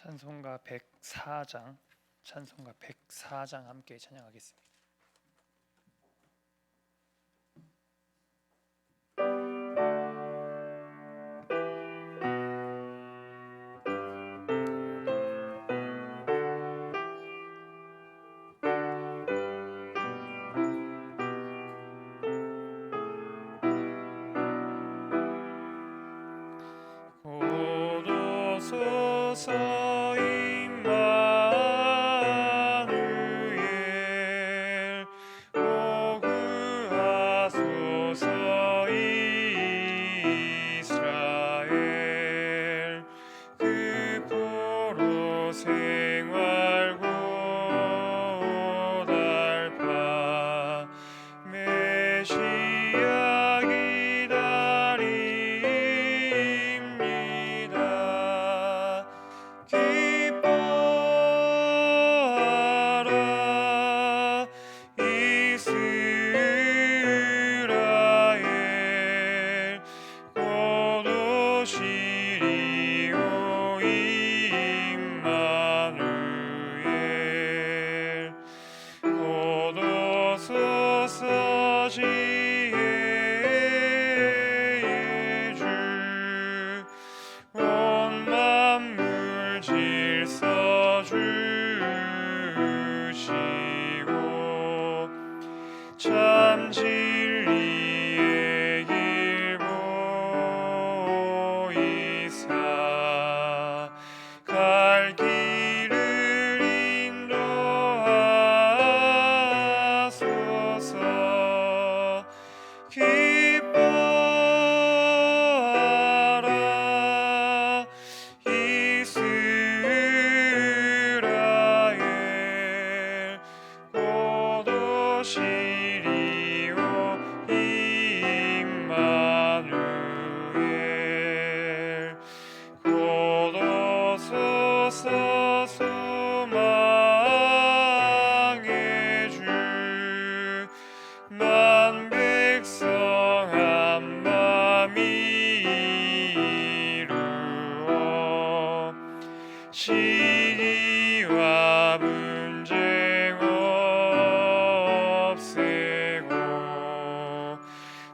찬송가 104장, 찬송가 104장 함께 찬양하겠습니다. 고도소서 임마누엘 오 구하소서 이스라엘 그 포로 생활 고달파 메시아 기다립니다. 기뻐하라 이스라엘 곧 오시리오 임마누엘 곧 오소서 지혜의 주 온 만물 질서 주시고 참 진리의 길 보이사 갈 길을 인도하소서. 기뻐하라 이스라엘 곧 오시리오 임마누엘 곧 오소서 소망의 주 만 백성 한 맘 이루어 시기와 분쟁 없애고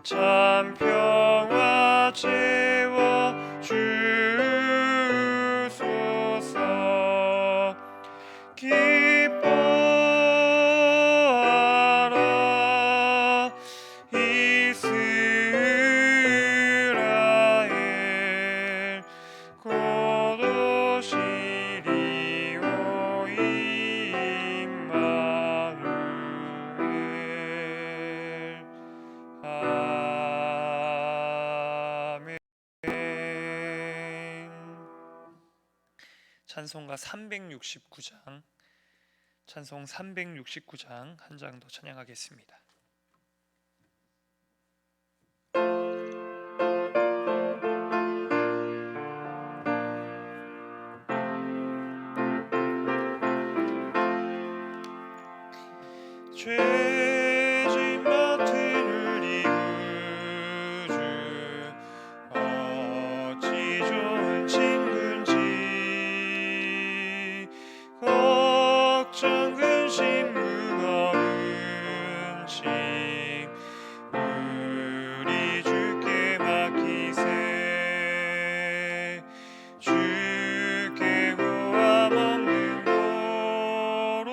참 평화 채워 주소서. 기뻐하라 이스라엘 곧 오시리오 임마누엘. 아멘. 찬송가 369장, 찬송 369장 한 장 더 찬양하겠습니다. 죄짐 맡은 우리 구주 어찌 좋은 친구인지 걱정 근심 무거운 짐 우리 주께 맡기세. 주께 고함 없는 고로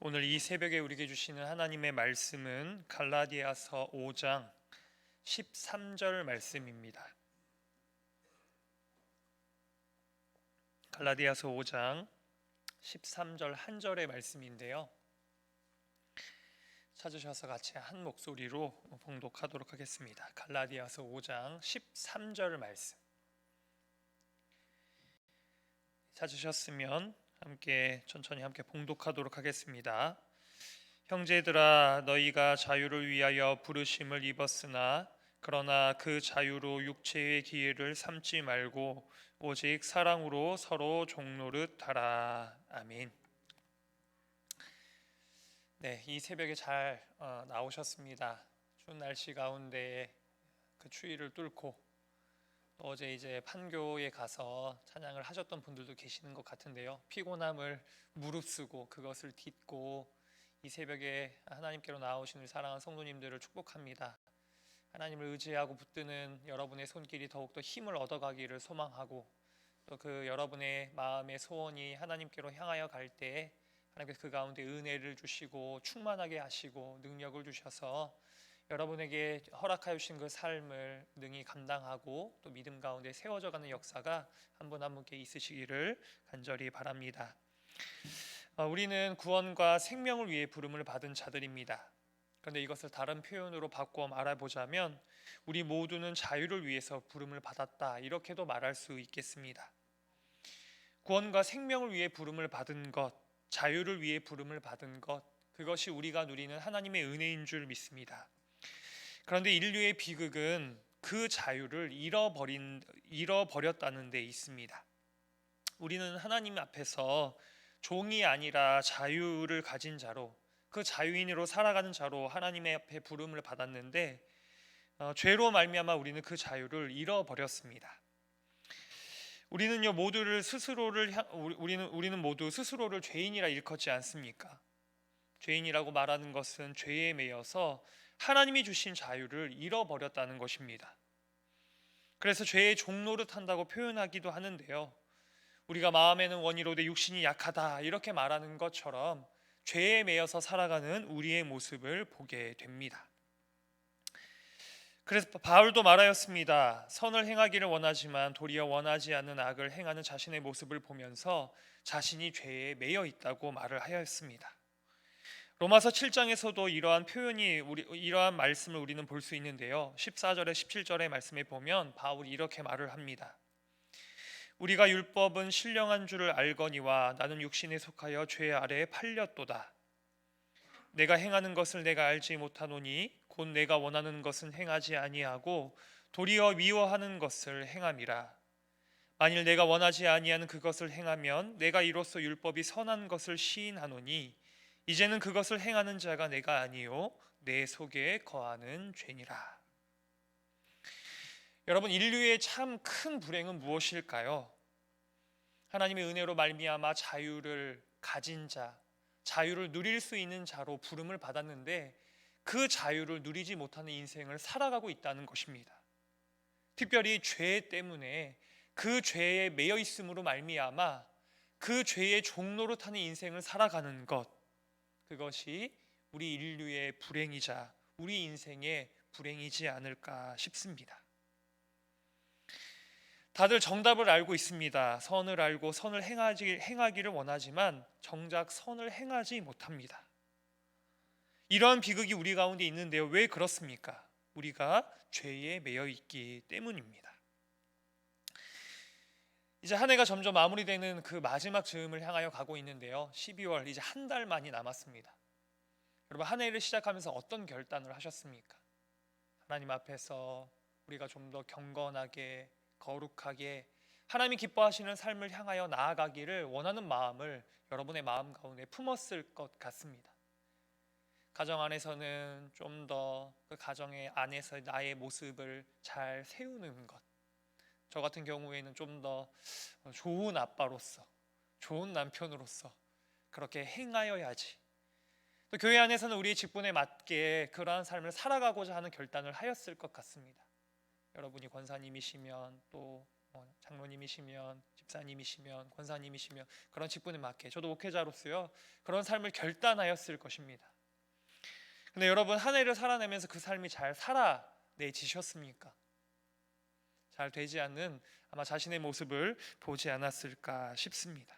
오늘 이 새벽에 우리에게 주시는 하나님의 말씀은 갈라디아서 5장 13절 말씀입니다. 갈라디아서 5장 13절 한 절의 말씀인데요. 찾으셔서 같이 한 목소리로 봉독하도록 하겠습니다. 갈라디아서 5장 13절 말씀. 찾으셨으면 천천히 함께 봉독하도록 하겠습니다. 형제들아, 너희가 자유를 위하여 부르심을 입었으나 그러나 그 자유로 육체의 기회를 삼지 말고 오직 사랑으로 서로 종노릇 하라. 아멘. 네, 이 새벽에 잘 나오셨습니다. 추운 날씨 가운데 그 추위를 뚫고 어제 이제 판교에 가서 찬양을 하셨던 분들도 계시는 것 같은데요. 피곤함을 무릅쓰고 그것을 딛고 이 새벽에 하나님께로 나오신 우리 사랑하는 성도님들을 축복합니다. 하나님을 의지하고 붙드는 여러분의 손길이 더욱더 힘을 얻어가기를 소망하고, 또 그 여러분의 마음의 소원이 하나님께로 향하여 갈 때 하나님께서 그 가운데 은혜를 주시고 충만하게 하시고 능력을 주셔서 여러분에게 허락하여 주신 그 삶을 능히 감당하고 또 믿음 가운데 세워져가는 역사가 한 분 한 분께 있으시기를 간절히 바랍니다. 우리는 구원과 생명을 위해 부름을 받은 자들입니다. 그런데 이것을 다른 표현으로 바꿔 말해보자면 우리 모두는 자유를 위해서 부름을 받았다, 이렇게도 말할 수 있겠습니다. 구원과 생명을 위해 부름을 받은 것, 자유를 위해 부름을 받은 것, 그것이 우리가 누리는 하나님의 은혜인 줄 믿습니다. 그런데 인류의 비극은 그 자유를 잃어버렸다는 데 있습니다. 우리는 하나님 앞에서 종이 아니라 자유를 가진 자로, 그 자유인으로 살아가는 자로 하나님의 앞에 부름을 받았는데 죄로 말미암아 우리는 그 자유를 잃어버렸습니다. 우리는 모두 스스로를 죄인이라 일컫지 않습니까? 죄인이라고 말하는 것은 죄에 매여서 하나님이 주신 자유를 잃어버렸다는 것입니다. 그래서 죄의 종노릇 한다고 표현하기도 하는데요. 우리가 마음에는 원이로되 육신이 약하다, 이렇게 말하는 것처럼 죄에 매여서 살아가는 우리의 모습을 보게 됩니다. 그래서 바울도 말하였습니다. 선을 행하기를 원하지만 도리어 원하지 않는 악을 행하는 자신의 모습을 보면서 자신이 죄에 매여 있다고 말을 하였습니다. 로마서 7장에서도 이러한 말씀을 우리는 볼 수 있는데요. 14절에 17절의 말씀에 보면 바울이 이렇게 말을 합니다. 우리가 율법은 신령한 줄을 알거니와 나는 육신에 속하여 죄 아래에 팔렸도다. 내가 행하는 것을 내가 알지 못하노니 곧 내가 원하는 것은 행하지 아니하고 도리어 미워하는 것을 행함이라. 만일 내가 원하지 아니하는 그것을 행하면 내가 이로써 율법이 선한 것을 시인하노니 이제는 그것을 행하는 자가 내가 아니요 내 속에 거하는 죄니라. 여러분, 인류의 참 큰 불행은 무엇일까요? 하나님의 은혜로 말미암아 자유를 가진 자, 자유를 누릴 수 있는 자로 부름을 받았는데 그 자유를 누리지 못하는 인생을 살아가고 있다는 것입니다. 특별히 죄 때문에 그 죄에 매여 있음으로 말미암아 그 죄의 종로로 타는 인생을 살아가는 것, 그것이 우리 인류의 불행이자 우리 인생의 불행이지 않을까 싶습니다. 다들 정답을 알고 있습니다. 선을 알고 선을 행하기를 원하지만 정작 선을 행하지 못합니다. 이러한 비극이 우리 가운데 있는데요. 왜 그렇습니까? 우리가 죄에 매여 있기 때문입니다. 이제 한 해가 점점 마무리되는 그 마지막 즈음을 향하여 가고 있는데요. 12월 이제 한 달만이 남았습니다. 여러분, 한 해를 시작하면서 어떤 결단을 하셨습니까? 하나님 앞에서 우리가 좀 더 경건하게 거룩하게 하나님이 기뻐하시는 삶을 향하여 나아가기를 원하는 마음을 여러분의 마음 가운데 품었을 것 같습니다. 가정 안에서는 좀 더 그 가정의 안에서 나의 모습을 잘 세우는 것, 저 같은 경우에는 좀 더 좋은 아빠로서, 좋은 남편으로서 그렇게 행하여야지, 또 교회 안에서는 우리의 직분에 맞게 그러한 삶을 살아가고자 하는 결단을 하였을 것 같습니다. 여러분이 권사님이시면 또 장로님이시면 집사님이시면 권사님이시면 그런 직분에 맞게 저도 목회자로서요 그런 삶을 결단하였을 것입니다. 근데 여러분 한 해를 살아내면서 그 삶이 잘 살아내지셨습니까? 잘 되지 않는 아마 자신의 모습을 보지 않았을까 싶습니다.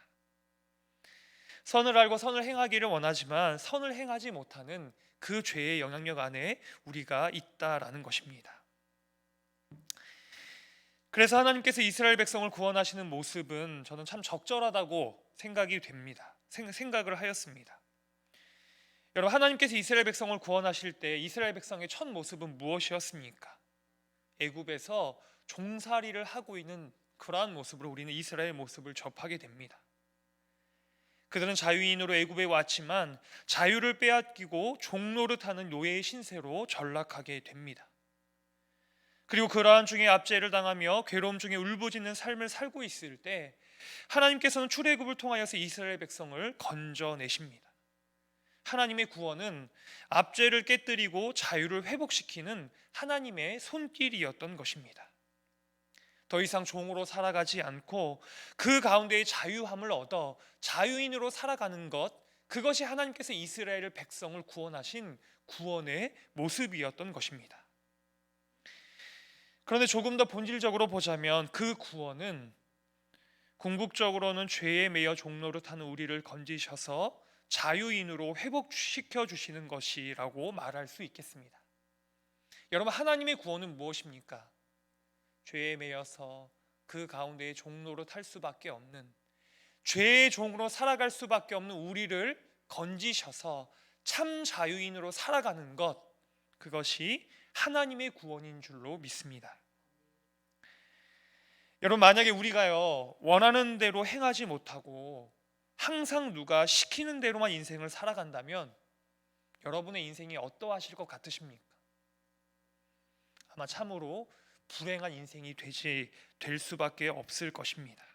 선을 알고 선을 행하기를 원하지만 선을 행하지 못하는 그 죄의 영향력 안에 우리가 있다라는 것입니다. 그래서 하나님께서 이스라엘 백성을 구원하시는 모습은 저는 참 적절하다고 생각을 하였습니다. 여러분 하나님께서 이스라엘 백성을 구원하실 때 이스라엘 백성의 첫 모습은 무엇이었습니까? 애굽에서 종살이를 하고 있는 그러한 모습으로 우리는 이스라엘 모습을 접하게 됩니다. 그들은 자유인으로 애굽에 왔지만 자유를 빼앗기고 종노릇하는 노예의 신세로 전락하게 됩니다. 그리고 그러한 중에 압제를 당하며 괴로움 중에 울부짖는 삶을 살고 있을 때 하나님께서는 출애굽을 통하여서 이스라엘 백성을 건져내십니다. 하나님의 구원은 압제를 깨뜨리고 자유를 회복시키는 하나님의 손길이었던 것입니다. 더 이상 종으로 살아가지 않고 그 가운데의 자유함을 얻어 자유인으로 살아가는 것, 그것이 하나님께서 이스라엘 백성을 구원하신 구원의 모습이었던 것입니다. 그런데 조금 더 본질적으로 보자면 그 구원은 궁극적으로는 죄에 매여 종노릇하는 우리를 건지셔서 자유인으로 회복시켜 주시는 것이라고 말할 수 있겠습니다. 여러분 하나님의 구원은 무엇입니까? 죄에 매여서 그 가운데에 종로로 탈 수밖에 없는, 죄의 종으로 살아갈 수밖에 없는 우리를 건지셔서 참 자유인으로 살아가는 것, 그것이 하나님의 구원인 줄로 믿습니다. 여러분 만약에 우리가요 원하는 대로 행하지 못하고 항상 누가 시키는 대로만 인생을 살아간다면 여러분의 인생이 어떠하실 것 같으십니까? 아마 참으로 불행한 인생이 될 수밖에 없을 것입니다.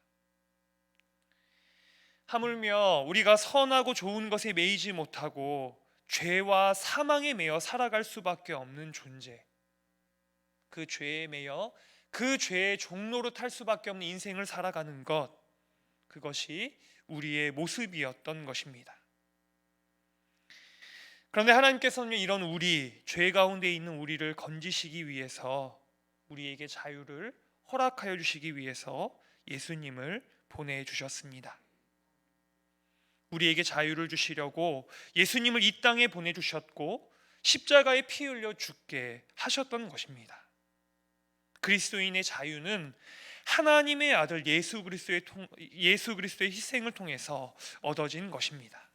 하물며 우리가 선하고 좋은 것에 매이지 못하고 죄와 사망에 매여 살아갈 수밖에 없는 존재, 그 죄에 매여 그 죄의 종로로 탈 수밖에 없는 인생을 살아가는 것, 그것이 우리의 모습이었던 것입니다. 그런데 하나님께서는 이런 죄 가운데 있는 우리를 건지시기 위해서, 우리에게 자유를 허락하여 주시기 위해서 예수님을 보내주셨습니다. 우리에게 자유를 주시려고 예수님을 이 땅에 보내주셨고 십자가에 피 흘려 죽게 하셨던 것입니다. 그리스도인의 자유는 하나님의 아들 예수 그리스도의 희생을 통해서 얻어진 것입니다.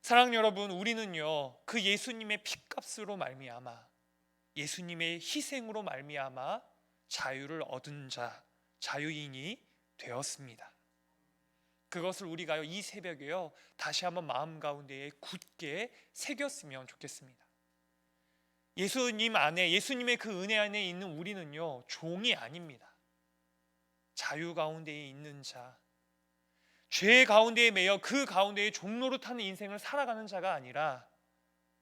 사랑하는 여러분, 우리는요 그 예수님의 피값으로 말미암아, 예수님의 희생으로 말미암아 자유를 얻은 자, 자유인이 되었습니다. 그것을 우리가 이 새벽에요 다시 한번 마음 가운데에 굳게 새겼으면 좋겠습니다. 예수님 안에, 예수님의 그 은혜 안에 있는 우리는요 종이 아닙니다. 자유 가운데에 있는 자, 죄 가운데에 매여 그 가운데에 종노릇하는 인생을 살아가는 자가 아니라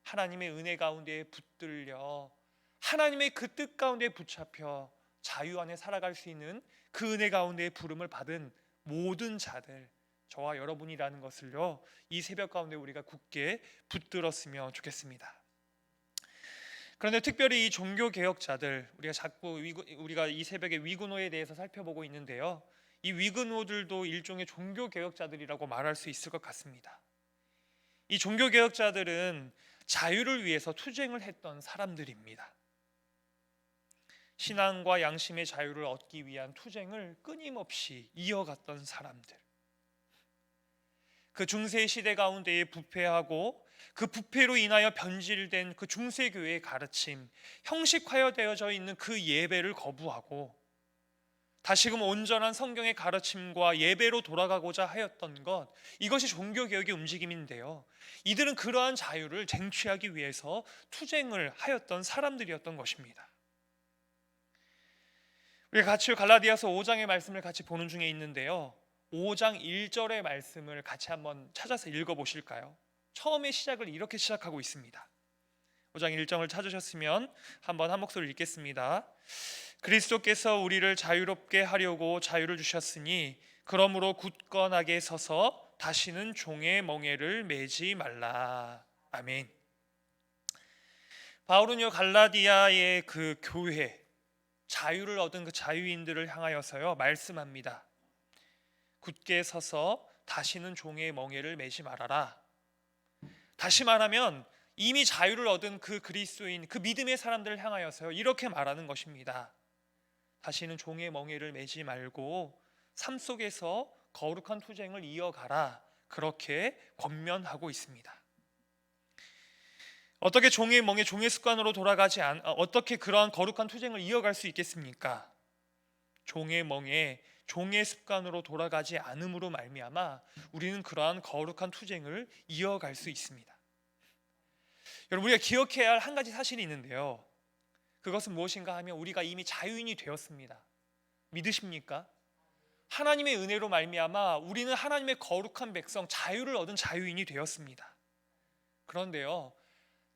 하나님의 은혜 가운데에 붙들려 하나님의 그 뜻 가운데 붙잡혀 자유 안에 살아갈 수 있는 그 은혜 가운데에 부름을 받은 모든 자들, 저와 여러분이라는 것을요 이 새벽 가운데 우리가 굳게 붙들었으면 좋겠습니다. 그런데 특별히 이 종교 개혁자들, 우리가 이 새벽에 위근호에 대해서 살펴보고 있는데요, 이 위근호들도 일종의 종교 개혁자들이라고 말할 수 있을 것 같습니다. 이 종교 개혁자들은 자유를 위해서 투쟁을 했던 사람들입니다. 신앙과 양심의 자유를 얻기 위한 투쟁을 끊임없이 이어갔던 사람들, 그 중세 시대 가운데에 부패하고 그 부패로 인하여 변질된 그 중세교회의 가르침, 형식화되어 되어져 있는 그 예배를 거부하고 다시금 온전한 성경의 가르침과 예배로 돌아가고자 하였던 것, 이것이 종교개혁의 움직임인데요, 이들은 그러한 자유를 쟁취하기 위해서 투쟁을 하였던 사람들이었던 것입니다. 우리가 같이 갈라디아서 5장의 말씀을 같이 보는 중에 있는데요, 5장 1절의 말씀을 같이 한번 찾아서 읽어보실까요? 처음에 시작을 이렇게 시작하고 있습니다. 5장 1절을 찾으셨으면 한번 한 목소리 읽겠습니다. 그리스도께서 우리를 자유롭게 하려고 자유를 주셨으니 그러므로 굳건하게 서서 다시는 종의 멍에를 매지 말라. 아멘. 바울은요 갈라디아의 그 교회, 자유를 얻은 그 자유인들을 향하여서요 말씀합니다. 굳게 서서 다시는 종의 멍에를 매지 말아라. 다시 말하면 이미 자유를 얻은 그 그리스도인, 그 믿음의 사람들을 향하여서요 이렇게 말하는 것입니다. 다시는 종의 멍에를 매지 말고 삶 속에서 거룩한 투쟁을 이어가라. 그렇게 권면하고 있습니다. 어떻게 종의 멍에 종의 습관으로 어떻게 그러한 거룩한 투쟁을 이어갈 수 있겠습니까? 종의 멍에 종의 습관으로 돌아가지 않음으로 말미암아 우리는 그러한 거룩한 투쟁을 이어갈 수 있습니다. 여러분, 우리가 기억해야 할 한 가지 사실이 있는데요, 그것은 무엇인가 하면 우리가 이미 자유인이 되었습니다. 믿으십니까? 하나님의 은혜로 말미암아 우리는 하나님의 거룩한 백성, 자유를 얻은 자유인이 되었습니다. 그런데요,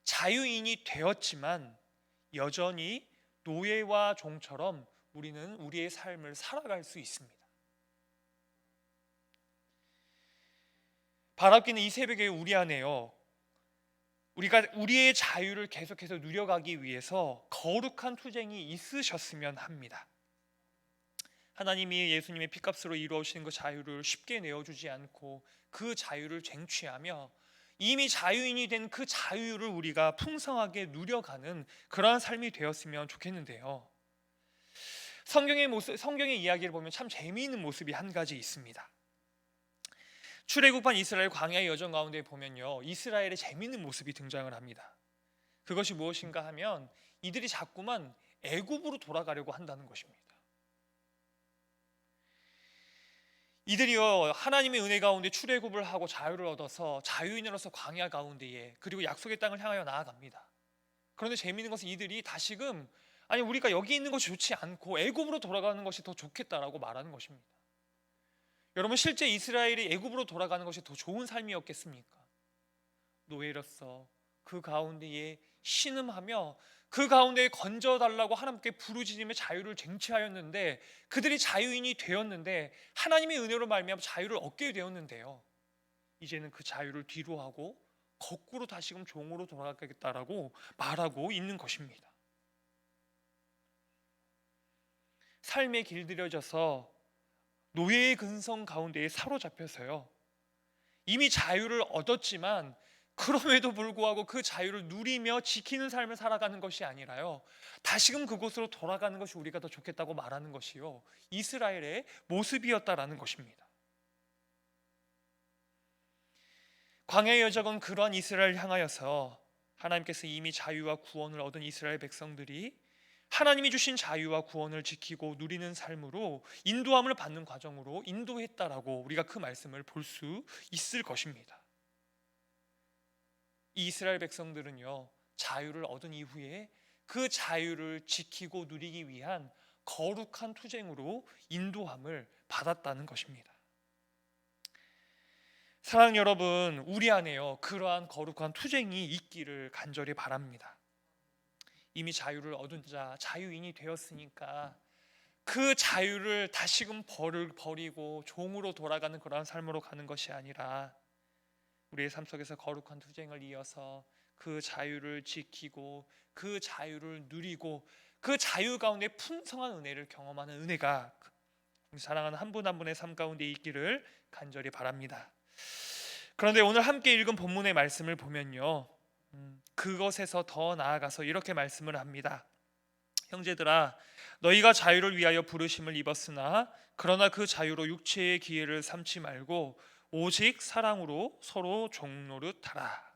자유인이 되었지만 여전히 노예와 종처럼 우리는 우리의 삶을 살아갈 수 있습니다. 바랍기는 이 새벽에 우리 안에요, 우리가 우리의 자유를 계속해서 누려가기 위해서 거룩한 투쟁이 있으셨으면 합니다. 하나님이 예수님의 피값으로 이루어진 그 자유를 쉽게 내어주지 않고 그 자유를 쟁취하며 이미 자유인이 된 그 자유를 우리가 풍성하게 누려가는 그러한 삶이 되었으면 좋겠는데요, 성경의 이야기를 보면 참 재미있는 모습이 한 가지 있습니다. 출애굽한 이스라엘 광야의 여정 가운데 보면요, 이스라엘의 재미있는 모습이 등장을 합니다. 그것이 무엇인가 하면 이들이 자꾸만 애굽으로 돌아가려고 한다는 것입니다. 이들이요 하나님의 은혜 가운데 출애굽을 하고 자유를 얻어서 자유인으로서 광야 가운데에 그리고 약속의 땅을 향하여 나아갑니다. 그런데 재미있는 것은 이들이 다시금 아니 우리가 여기 있는 것이 좋지 않고 애굽으로 돌아가는 것이 더 좋겠다라고 말하는 것입니다. 여러분, 실제 이스라엘이 애굽으로 돌아가는 것이 더 좋은 삶이었겠습니까? 노예로서 그 가운데에 신음하며 그 가운데에 건져달라고 하나님께 부르짖으며 자유를 쟁취하였는데, 그들이 자유인이 되었는데 하나님의 은혜로 말미암아 자유를 얻게 되었는데요, 이제는 그 자유를 뒤로하고 거꾸로 다시금 종으로 돌아가겠다라고 말하고 있는 것입니다. 삶에 길들여져서 노예의 근성 가운데에 사로잡혀서요, 이미 자유를 얻었지만 그럼에도 불구하고 그 자유를 누리며 지키는 삶을 살아가는 것이 아니라요, 다시금 그곳으로 돌아가는 것이 우리가 더 좋겠다고 말하는 것이요, 이스라엘의 모습이었다라는 것입니다. 광야의 여정은 그러한 이스라엘을 향하여서 하나님께서 이미 자유와 구원을 얻은 이스라엘 백성들이 하나님이 주신 자유와 구원을 지키고 누리는 삶으로 인도함을 받는 과정으로 인도했다라고 우리가 그 말씀을 볼 수 있을 것입니다. 이 이스라엘 백성들은요, 자유를 얻은 이후에 그 자유를 지키고 누리기 위한 거룩한 투쟁으로 인도함을 받았다는 것입니다. 사랑하는 여러분, 우리 안에요 그러한 거룩한 투쟁이 있기를 간절히 바랍니다. 이미 자유를 얻은 자, 자유인이 되었으니까 그 자유를 다시금 버리고 종으로 돌아가는 그러한 삶으로 가는 것이 아니라 우리의 삶 속에서 거룩한 투쟁을 이어서 그 자유를 지키고 그 자유를 누리고 그 자유 가운데 풍성한 은혜를 경험하는 은혜가 우리 사랑하는 한 분 한 분의 삶 가운데 있기를 간절히 바랍니다. 그런데 오늘 함께 읽은 본문의 말씀을 보면요, 그것에서 더 나아가서 이렇게 말씀을 합니다. 형제들아, 너희가 자유를 위하여 부르심을 입었으나 그러나 그 자유로 육체의 기회를 삼지 말고 오직 사랑으로 서로 종노릇하라.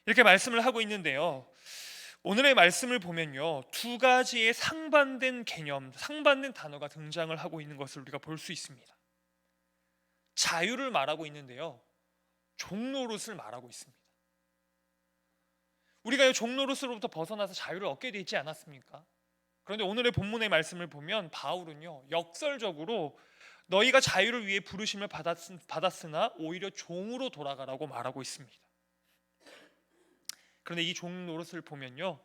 이렇게 말씀을 하고 있는데요, 오늘의 말씀을 보면요, 두 가지의 상반된 개념, 상반된 단어가 등장을 하고 있는 것을 우리가 볼 수 있습니다. 자유를 말하고 있는데요, 종노릇을 말하고 있습니다. 우리가 이 종노릇으로부터 벗어나서 자유를 얻게 되지 않았습니까? 그런데 오늘의 본문의 말씀을 보면 바울은요, 역설적으로 너희가 자유를 위해 부르심을 받았으나 오히려 종으로 돌아가라고 말하고 있습니다. 그런데 이 종노릇을 보면요,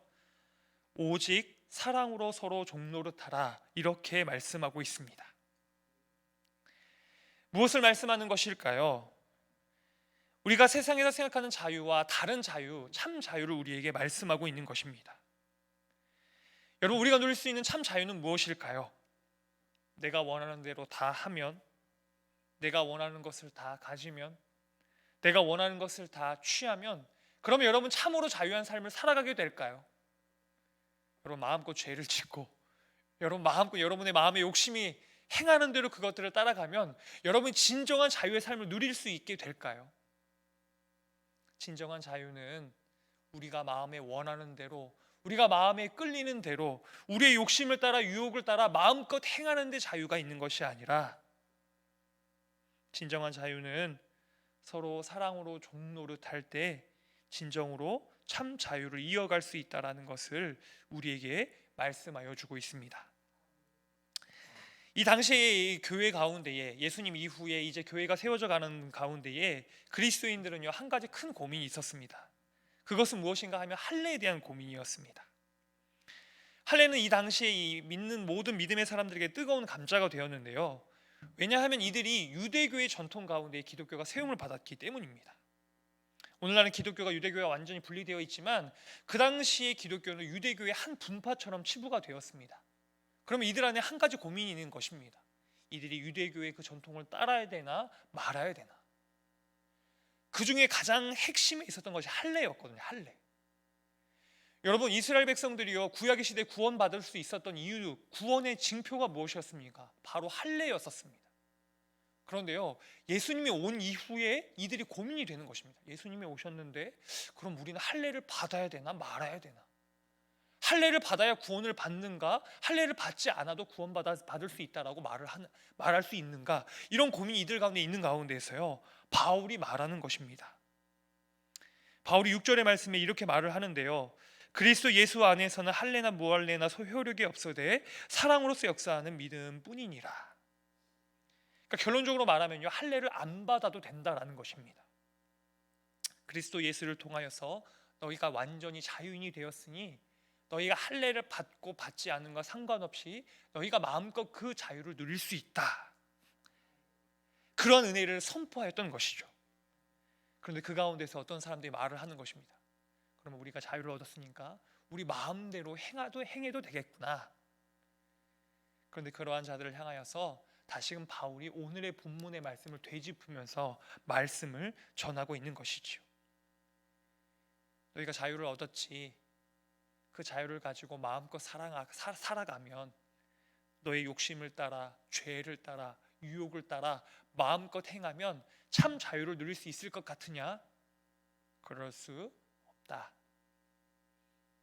오직 사랑으로 서로 종노릇하라 이렇게 말씀하고 있습니다. 무엇을 말씀하는 것일까요? 우리가 세상에서 생각하는 자유와 다른 자유, 참 자유를 우리에게 말씀하고 있는 것입니다. 여러분, 우리가 누릴 수 있는 참 자유는 무엇일까요? 내가 원하는 대로 다 하면, 내가 원하는 것을 다 가지면, 내가 원하는 것을 다 취하면, 그러면 여러분 참으로 자유한 삶을 살아가게 될까요? 여러분 마음껏 죄를 짓고, 여러분 마음껏 여러분의 마음의 욕심이 행하는 대로 그것들을 따라가면 여러분 진정한 자유의 삶을 누릴 수 있게 될까요? 진정한 자유는 우리가 마음에 원하는 대로, 우리가 마음에 끌리는 대로, 우리의 욕심을 따라 유혹을 따라 마음껏 행하는 데 자유가 있는 것이 아니라, 진정한 자유는 서로 사랑으로 종노릇할 때 진정으로 참 자유를 이어갈 수 있다라는 것을 우리에게 말씀하여 주고 있습니다. 이 당시에 교회 가운데에, 예수님 이후에 이제 교회가 세워져 가는 가운데에 그리스도인들은요, 한 가지 큰 고민이 있었습니다. 그것은 무엇인가 하면 할례에 대한 고민이었습니다. 할례는 이 당시에 이 믿는 모든 믿음의 사람들에게 뜨거운 감자가 되었는데요, 왜냐하면 이들이 유대교의 전통 가운데 기독교가 세움을 받았기 때문입니다. 오늘날은 기독교가 유대교와 완전히 분리되어 있지만 그 당시의 기독교는 유대교의 한 분파처럼 치부가 되었습니다. 그러면 이들 안에 한 가지 고민이 있는 것입니다. 이들이 유대교의 그 전통을 따라야 되나 말아야 되나. 그 중에 가장 핵심에 있었던 것이 할례였거든요. 할례. 여러분, 이스라엘 백성들이요, 구약의 시대에 구원받을 수 있었던 이유, 구원의 징표가 무엇이었습니까? 바로 할례였었습니다. 그런데요, 예수님이 온 이후에 이들이 고민이 되는 것입니다. 예수님이 오셨는데 그럼 우리는 할례를 받아야 되나 말아야 되나? 할례를 받아야 구원을 받는가? 할례를 받지 않아도 구원받을 수 있다라고 말할 수 있는가? 이런 고민이 이들 가운데 있는 가운데에서요, 바울이 말하는 것입니다. 바울이 6절의 말씀에 이렇게 말을 하는데요, 그리스도 예수 안에서는 할례나 무할례나 효력이 없어되 사랑으로서 역사하는 믿음뿐이니라. 그러니까 결론적으로 말하면요, 할례를 안 받아도 된다라는 것입니다. 그리스도 예수를 통하여서 너희가 완전히 자유인이 되었으니 너희가 할례를 받고 받지 않는 것 상관없이 너희가 마음껏 그 자유를 누릴 수 있다. 그런 은혜를 선포하였던 것이죠. 그런데 그 가운데서 어떤 사람들이 말을 하는 것입니다. 그러면 우리가 자유를 얻었으니까 우리 마음대로 행해도 되겠구나. 그런데 그러한 자들을 향하여서 다시금 바울이 오늘의 본문의 말씀을 되짚으면서 말씀을 전하고 있는 것이지요. 너희가 자유를 얻었지, 그 자유를 가지고 마음껏 살아가면 너의 욕심을 따라, 죄를 따라, 유혹을 따라 마음껏 행하면 참 자유를 누릴 수 있을 것 같으냐? 그럴 수 없다.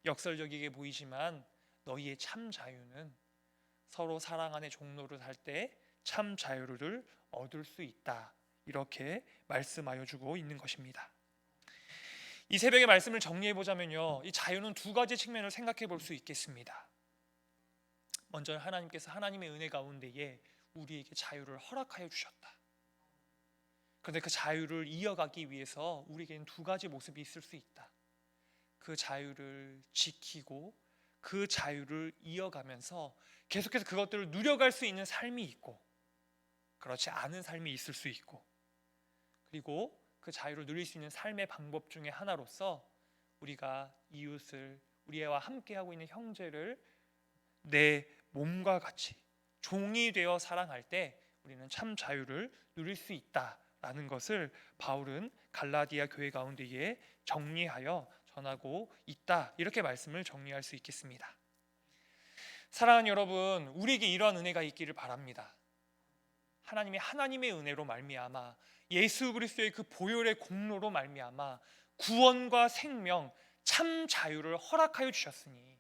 역설적이게 보이지만 너희의 참 자유는 서로 사랑 안에 종노릇 할 때 참 자유를 얻을 수 있다. 이렇게 말씀하여 주고 있는 것입니다. 이 새벽의 말씀을 정리해 보자면요, 이 자유는 두 가지 측면을 생각해 볼 수 있겠습니다. 먼저 하나님께서 하나님의 은혜 가운데에 우리에게 자유를 허락하여 주셨다. 그런데 그 자유를 이어가기 위해서 우리에게는 두 가지 모습이 있을 수 있다. 그 자유를 지키고 그 자유를 이어가면서 계속해서 그것들을 누려갈 수 있는 삶이 있고, 그렇지 않은 삶이 있을 수 있고, 그리고 그 자유를 누릴 수 있는 삶의 방법 중에 하나로서 우리가 이웃을, 우리와 함께하고 있는 형제를 내 몸과 같이 종이 되어 사랑할 때 우리는 참 자유를 누릴 수 있다라는 것을 바울은 갈라디아 교회 가운데에 정리하여 전하고 있다, 이렇게 말씀을 정리할 수 있겠습니다. 사랑하는 여러분, 우리에게 이러한 은혜가 있기를 바랍니다. 하나님의 은혜로 말미암아, 예수 그리스도의 그 보혈의 공로로 말미암아 구원과 생명, 참 자유를 허락하여 주셨으니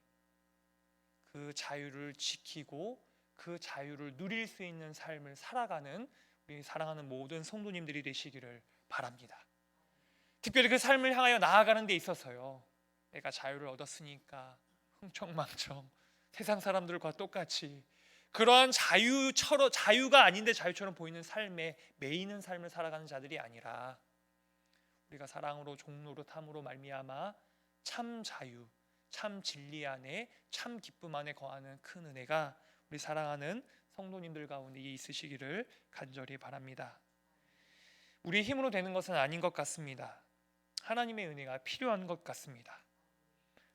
그 자유를 지키고 그 자유를 누릴 수 있는 삶을 살아가는 우리 사랑하는 모든 성도님들이 되시기를 바랍니다. 특별히 그 삶을 향하여 나아가는 데 있어서요, 내가 자유를 얻었으니까 흥청망청 세상 사람들과 똑같이 그러한 자유가 아닌데 자유처럼 보이는 삶에 매이는 삶을 살아가는 자들이 아니라 우리가 사랑으로 종노릇함으로 말미암아 참 자유, 참 진리 안에, 참 기쁨 안에 거하는 큰 은혜가 우리 사랑하는 성도님들 가운데 있으시기를 간절히 바랍니다. 우리의 힘으로 되는 것은 아닌 것 같습니다. 하나님의 은혜가 필요한 것 같습니다.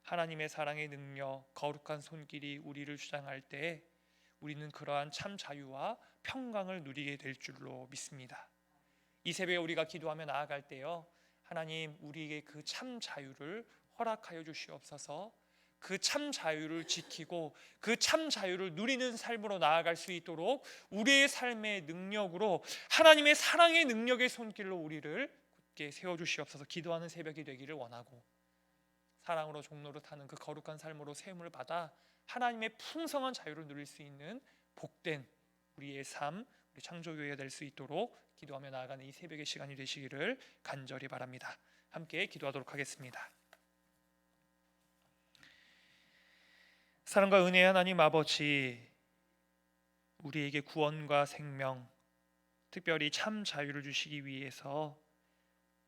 하나님의 사랑의 능력, 거룩한 손길이 우리를 주장할 때 우리는 그러한 참 자유와 평강을 누리게 될 줄로 믿습니다. 이 새벽에 우리가 기도하며 나아갈 때요, 하나님 우리에게 그 참 자유를 허락하여 주시옵소서. 그 참 자유를 지키고 그 참 자유를 누리는 삶으로 나아갈 수 있도록 우리의 삶의 능력으로 하나님의 사랑의 능력의 손길로 우리를 굳게 세워주시옵소서. 기도하는 새벽이 되기를 원하고 사랑으로 종로로 타는 그 거룩한 삶으로 세움을 받아 하나님의 풍성한 자유를 누릴 수 있는 복된 우리의 삶, 우리 창조교회가 될 수 있도록 기도하며 나아가는 이 새벽의 시간이 되시기를 간절히 바랍니다. 함께 기도하도록 하겠습니다. 사랑과 은혜의 하나님 아버지, 우리에게 구원과 생명, 특별히 참 자유를 주시기 위해서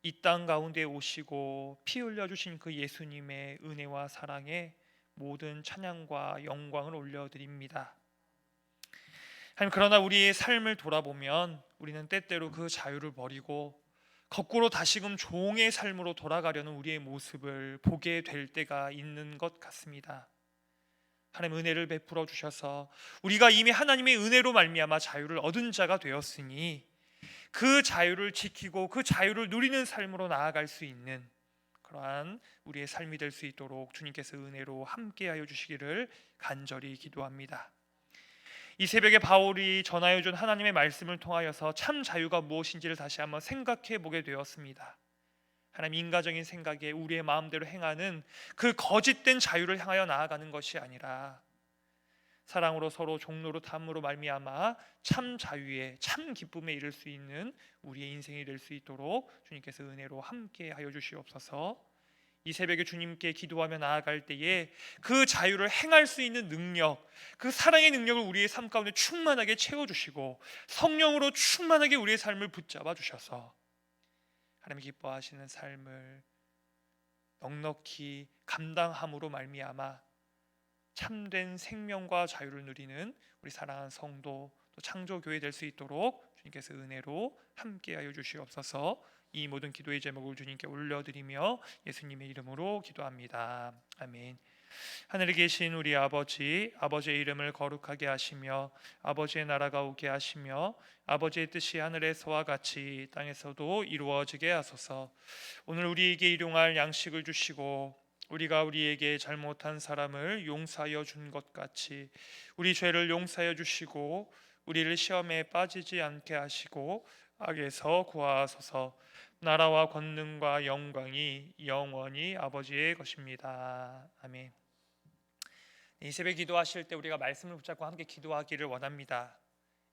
이 땅 가운데 오시고 피 흘려 주신 그 예수님의 은혜와 사랑에 모든 찬양과 영광을 올려드립니다. 하나님, 그러나 우리의 삶을 돌아보면 우리는 때때로 그 자유를 버리고 거꾸로 다시금 종의 삶으로 돌아가려는 우리의 모습을 보게 될 때가 있는 것 같습니다. 하나님, 은혜를 베풀어 주셔서 우리가 이미 하나님의 은혜로 말미암아 자유를 얻은 자가 되었으니 그 자유를 지키고 그 자유를 누리는 삶으로 나아갈 수 있는 그러한 우리의 삶이 될 수 있도록 주님께서 은혜로 함께하여 주시기를 간절히 기도합니다. 이 새벽에 바울이 전하여 준 하나님의 말씀을 통하여서 참 자유가 무엇인지를 다시 한번 생각해 보게 되었습니다. 하나님, 인간적인 생각에 우리의 마음대로 행하는 그 거짓된 자유를 향하여 나아가는 것이 아니라 사랑으로 서로 종로로 탐으로 말미암아 참 자유에 참 기쁨에 이를 수 있는 우리의 인생이 될 수 있도록 주님께서 은혜로 함께하여 주시옵소서. 이 새벽에 주님께 기도하며 나아갈 때에 그 자유를 행할 수 있는 능력, 그 사랑의 능력을 우리의 삶 가운데 충만하게 채워주시고 성령으로 충만하게 우리의 삶을 붙잡아 주셔서 하나님 기뻐하시는 삶을 넉넉히 감당함으로 말미암아 참된 생명과 자유를 누리는 우리 사랑하는 성도 또 창조교회 될 수 있도록 주님께서 은혜로 함께하여 주시옵소서. 이 모든 기도의 제목을 주님께 올려드리며 예수님의 이름으로 기도합니다. 아멘. 하늘에 계신 우리 아버지, 아버지의 이름을 거룩하게 하시며 아버지의 나라가 오게 하시며 아버지의 뜻이 하늘에서와 같이 땅에서도 이루어지게 하소서. 오늘 우리에게 일용할 양식을 주시고 우리가 우리에게 잘못한 사람을 용서하여 준 것 같이 우리 죄를 용서하여 주시고 우리를 시험에 빠지지 않게 하시고 악에서 구하소서. 나라와 권능과 영광이 영원히 아버지의 것입니다. 아멘. 이 새벽 기도하실 때 우리가 말씀을 붙잡고 함께 기도하기를 원합니다.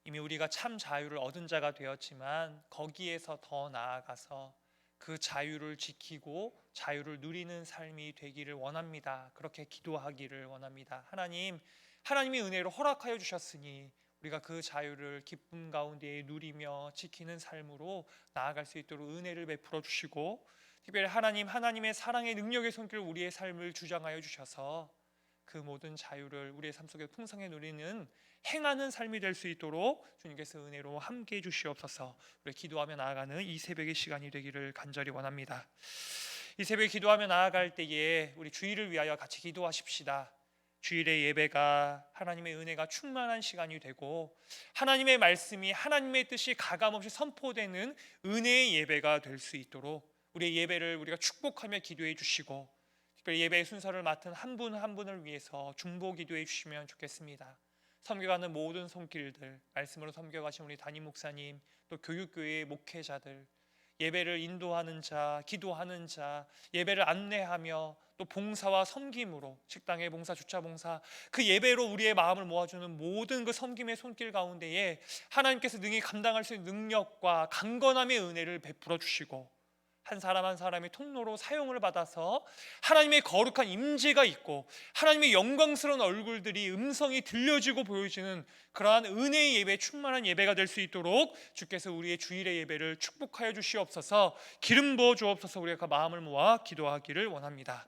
이미 우리가 참 자유를 얻은 자가 되었지만 거기에서 더 나아가서 그 자유를 지키고 자유를 누리는 삶이 되기를 원합니다. 그렇게 기도하기를 원합니다. 하나님이 은혜로 허락하여 주셨으니 우리가 그 자유를 기쁨 가운데 누리며 지키는 삶으로 나아갈 수 있도록 은혜를 베풀어 주시고 특별히 하나님의 사랑의 능력의 손길을 우리의 삶을 주장하여 주셔서 그 모든 자유를 우리의 삶 속에 풍성히 누리는 행하는 삶이 될 수 있도록 주님께서 은혜로 함께해 주시옵소서. 우리 기도하며 나아가는 이 새벽의 시간이 되기를 간절히 원합니다. 이 새벽에 기도하며 나아갈 때에 우리 주일을 위하여 같이 기도하십시다. 주일의 예배가 하나님의 은혜가 충만한 시간이 되고 하나님의 말씀이 하나님의 뜻이 가감없이 선포되는 은혜의 예배가 될 수 있도록 우리의 예배를 우리가 축복하며 기도해 주시고 특별히 예배의 순서를 맡은 한 분 한 분을 위해서 중보 기도해 주시면 좋겠습니다. 섬겨가는 모든 손길들, 말씀으로 섬겨가신 우리 담임 목사님, 또 교육교회의 목회자들, 예배를 인도하는 자, 기도하는 자, 예배를 안내하며 또 봉사와 섬김으로 식당의 봉사, 주차 봉사, 그 예배로 우리의 마음을 모아주는 모든 그 섬김의 손길 가운데에 하나님께서 능히 감당할 수 있는 능력과 강건함의 은혜를 베풀어 주시고 한 사람 한 사람이 통로로 사용을 받아서 하나님의 거룩한 임재가 있고 하나님의 영광스러운 얼굴들이 음성이 들려지고 보여지는 그러한 은혜의 예배, 충만한 예배가 될 수 있도록 주께서 우리의 주일의 예배를 축복하여 주시옵소서. 기름 부어 주옵소서. 우리가 그 마음을 모아 기도하기를 원합니다.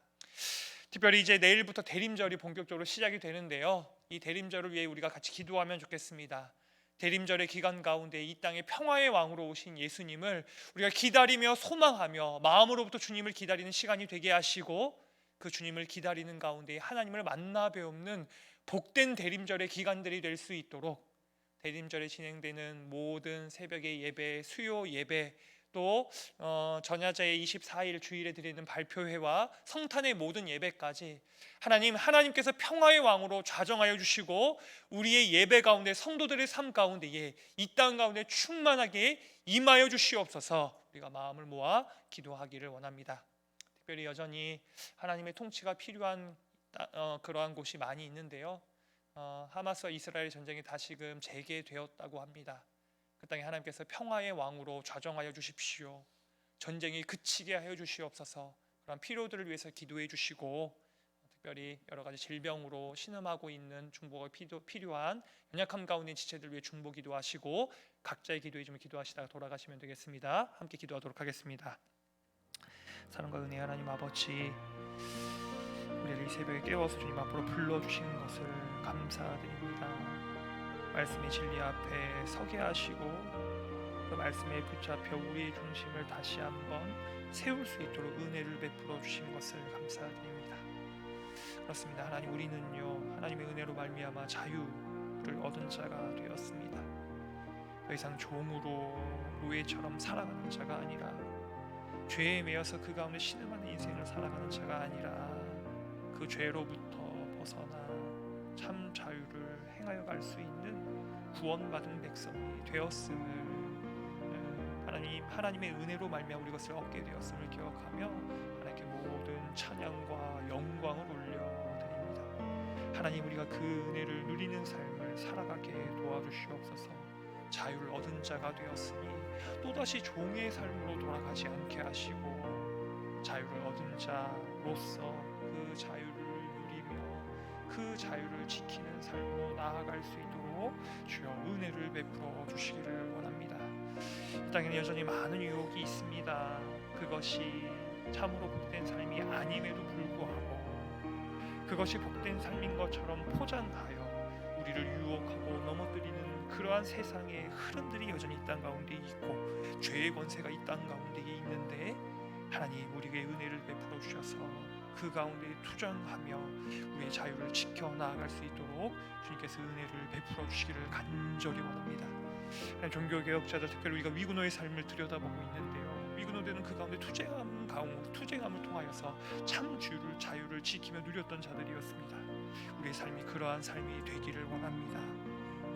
특별히 이제 내일부터 대림절이 본격적으로 시작이 되는데요. 이 대림절을 위해 우리가 같이 기도하면 좋겠습니다. 대림절의 기간 가운데 이 땅에 평화의 왕으로 오신 예수님을 우리가 기다리며 소망하며 마음으로부터 주님을 기다리는 시간이 되게 하시고, 그 주님을 기다리는 가운데 하나님을 만나 뵙는 복된 대림절의 기간들이 될 수 있도록, 대림절에 진행되는 모든 새벽의 예배, 수요 예배, 또 전야제의 24일 주일에 드리는 발표회와 성탄의 모든 예배까지 하나님께서 평화의 왕으로 좌정하여 주시고, 우리의 예배 가운데, 성도들의 삶 가운데에, 이 땅 가운데 충만하게 임하여 주시옵소서. 우리가 마음을 모아 기도하기를 원합니다. 특별히 여전히 하나님의 통치가 필요한 그러한 곳이 많이 있는데요. 하마스와 이스라엘 전쟁이 다시금 재개되었다고 합니다. 그 땅에 하나님께서 평화의 왕으로 좌정하여 주십시오. 전쟁이 그치게 하여 주시옵소서. 그런 필요들을 위해서 기도해 주시고, 특별히 여러 가지 질병으로 신음하고 있는 중보가 필요한 연약함 가운데 지체들 위해 중보 기도하시고, 각자의 기도에 좀 기도하시다가 돌아가시면 되겠습니다. 함께 기도하도록 하겠습니다. 사랑과 은혜 하나님 아버지, 우리를 이 새벽에 깨워서 주님 앞으로 불러주시는 것을 감사드립니다. 말씀의 진리 앞에 서게 하시고, 그 말씀에 붙잡혀 우리의 중심을 다시 한번 세울 수 있도록 은혜를 베풀어 주신 것을 감사드립니다. 그렇습니다. 하나님, 우리는요 하나님의 은혜로 말미암아 자유를 얻은 자가 되었습니다. 더 이상 종으로 노예처럼 살아가는 자가 아니라, 죄에 매여서 그 가운데 신음하는 인생을 살아가는 자가 아니라, 그 죄로부터 벗어나 참 자유를 행하여 갈 수 있는 구원받은 백성이 되었음을, 하나님의 은혜로 말미암아 우리 것을 얻게 되었음을 기억하며 하나님께 모든 찬양과 영광을 올려드립니다. 하나님, 우리가 그 은혜를 누리는 삶을 살아가게 도와주시옵소서. 자유를 얻은 자가 되었으니 또다시 종의 삶으로 돌아가지 않게 하시고, 자유를 얻은 자로서 그 자유를 누리며 그 자유를 지키는 삶으로 나아갈 수 있도록 주여 은혜를 베풀어 주시기를 원합니다. 이 땅에는 여전히 많은 유혹이 있습니다. 그것이 참으로 복된 삶이 아님에도 불구하고, 그것이 복된 삶인 것처럼 포장하여 우리를 유혹하고 넘어뜨리는 그러한 세상의 흐름들이 여전히 이 땅 가운데 있고, 죄의 권세가 이 땅 가운데 있는데, 하나님 우리에게 은혜를 베풀어 주셔서 그 가운데 투정하며 우리의 자유를 지켜 나아갈 수 있도록 주님께서 은혜를 베풀어 주시기를 간절히 원합니다. 종교개혁자들, 특별히 우리가 위구노의 삶을 들여다보고 있는데요, 위구노되는 그 가운데 투쟁함을 통하여서 참 자유를 지키며 누렸던 자들이었습니다. 우리의 삶이 그러한 삶이 되기를 원합니다.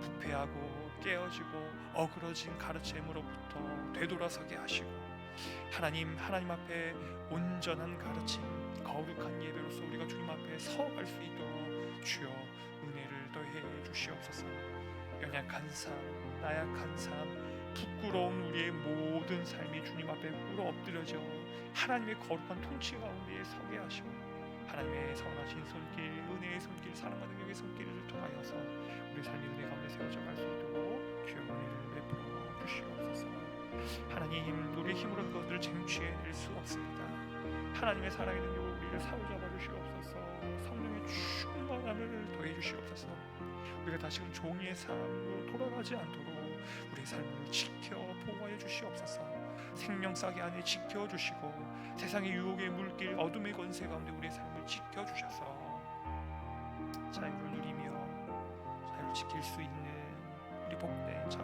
부패하고 깨어지고 어그러진 가르침으로부터 되돌아서게 하시고, 하나님 앞에 온전한 가르침, 거룩한 예배로서 우리가 주님 앞에 서갈 수 있도록 주여 은혜를 더해 주시옵소서. 연약한 삶, 나약한 삶, 부끄러운 우리의 모든 삶이 주님 앞에 꿇어 엎드려져 하나님의 거룩한 통치 가운데 서게 하시고, 하나님의 선하신 손길, 은혜의 손길, 사랑과 능력의 손길을 통하여서 우리 삶이 은혜 가운데 세워져 갈 수 있도록 주여 은혜를 베풀어 주시옵소서. 하나님, 우리의 힘으로 그것들을 쟁취해낼 수 없습니다. 하나님의 사랑의 능력으로 우리를 사로잡아 주시옵소서. 성령의 충만함을 더해 주시옵소서. 우리가 다시금 종의 삶으로 돌아가지 않도록 우리의 삶을 지켜 보호하여 주시옵소서. 생명싸개 안에 지켜주시고, 세상의 유혹의 물길, 어둠의 권세 가운데 우리의 삶을 지켜주셔서 자유를 누리며 자유를 지킬 수 있는 우리 복된